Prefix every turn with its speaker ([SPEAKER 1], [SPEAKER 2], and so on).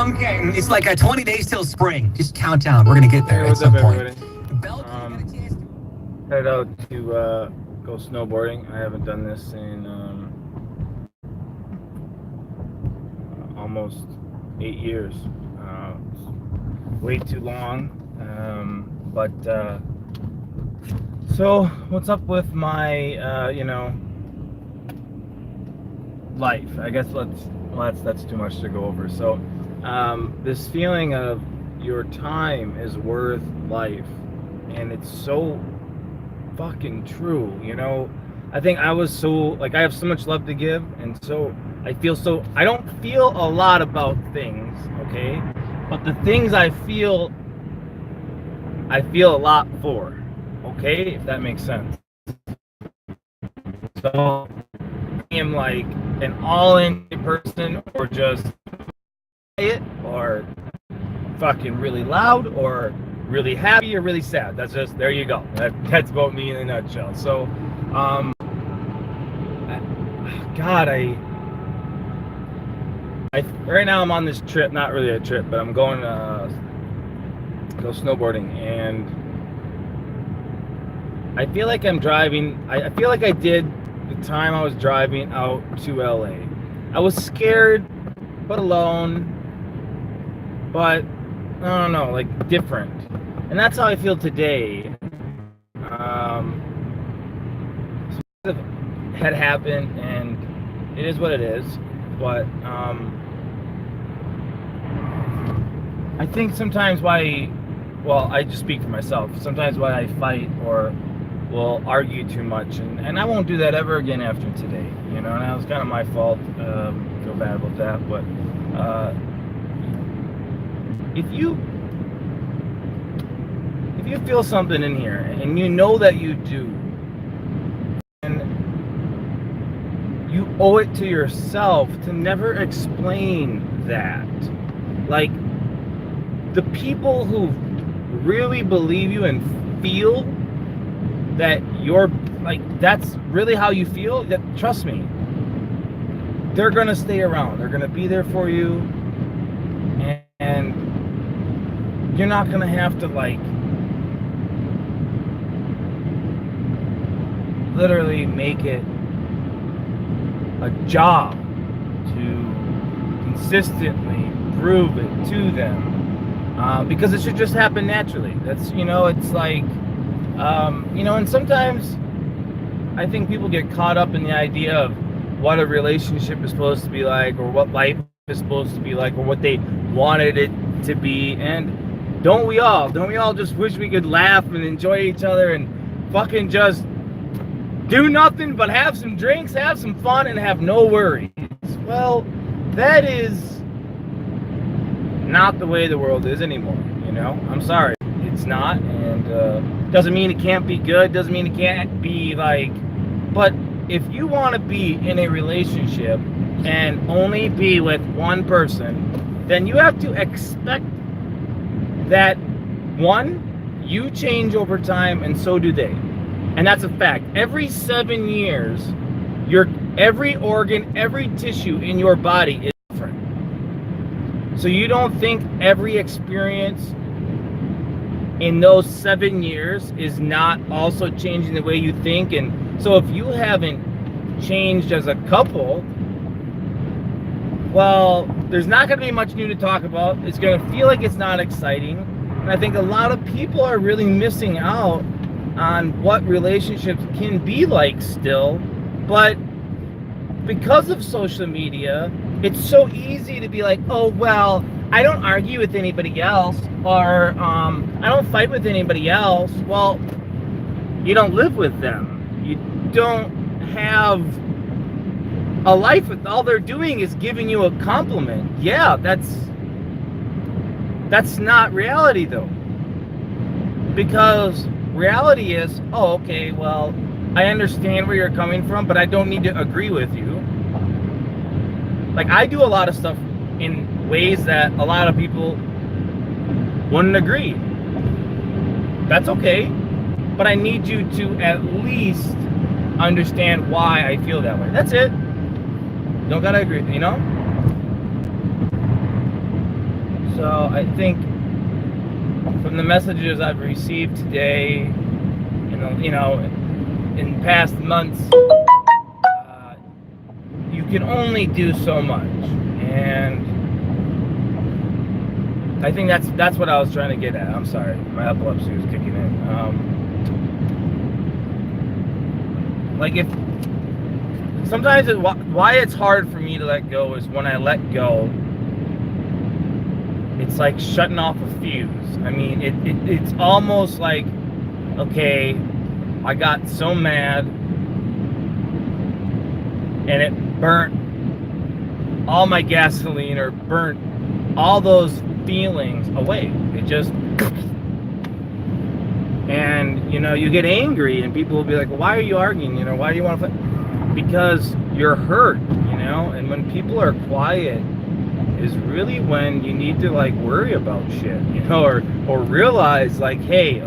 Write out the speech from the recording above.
[SPEAKER 1] It's like a 20 days till spring. Just count down. We're gonna get there
[SPEAKER 2] Hey,
[SPEAKER 1] at
[SPEAKER 2] what's
[SPEAKER 1] some
[SPEAKER 2] up,
[SPEAKER 1] point.
[SPEAKER 2] everybody? Headed out to go snowboarding. I haven't done this in almost 8 years. It's way too long. So what's up with my life? I guess that's too much to go over. So this feeling of your time is worth life, and it's so fucking true. I think I was so I have so much love to give, and so I don't feel a lot about things, okay, but the things I feel a lot for, okay, if that makes sense. So I am like an all-in person, or just quiet, or fucking really loud, or really happy, or really sad. That's just, there you go. That's about me in a nutshell. So I right now I'm on this trip, not really a trip, but I'm going to go snowboarding, and I feel like I'm driving. I feel like I did the time I was driving out to LA. I was scared, but alone, but I don't know, like different. And that's how I feel today. Had happened, and it is what it is. But I think sometimes I just speak for myself. Sometimes why I fight or will argue too much, and I won't do that ever again after today. And that was kind of my fault. Feel bad about that, but if you feel something in here, and you know that you do, and you owe it to yourself to never explain that. Like, the people who really believe you and feel that you're like, that's really how you feel, that, trust me, they're gonna stay around. They're gonna be there for you, and you're not gonna have to literally make it a job to consistently prove it to them, because it should just happen naturally. That's, it's like, and sometimes I think people get caught up in the idea of what a relationship is supposed to be like, or what life is supposed to be like, or what they wanted it to be. And don't we all just wish we could laugh and enjoy each other and fucking just do nothing but have some drinks, have some fun, and have no worries? Well, that is not the way the world is anymore. I'm sorry, it's not. And doesn't mean it can't be good, doesn't mean it can't be but if you want to be in a relationship and only be with one person, then you have to expect that, one, you change over time, and so do they. And that's a fact. Every 7 years, every organ, every tissue in your body is different. So you don't think every experience in those 7 years is not also changing the way you think? And so if you haven't changed as a couple, well, there's not going to be much new to talk about. It's going to feel like it's not exciting. And I think a lot of people are really missing out on what relationships can be like still. But because of social media, it's so easy to be like, oh, well, I don't argue with anybody else, or I don't fight with anybody else. Well, you don't live with them. You don't have a life with, all they're doing is giving you a compliment. Yeah, that's not reality, though. Because reality is, oh, okay, well, I understand where you're coming from, but I don't need to agree with you. Like, I do a lot of stuff in ways that a lot of people wouldn't agree. That's okay, but I need you to at least understand why I feel that way. That's it. Don't gotta agree, So I think from the messages I've received today, in past months, you can only do so much, and I think that's what I was trying to get at. I'm sorry, my epilepsy was kicking in. Like if sometimes why it's hard for me to let go is when I let go, it's like shutting off a fuse. I mean, it's almost like, okay, I got so mad and it burnt all my gasoline or burnt all those feelings away. It just, and you get angry and people will be like, well, why are you arguing? Why do you want to fight? Because you're hurt, and when people are quiet is really when you need to like worry about shit, or realize like, hey,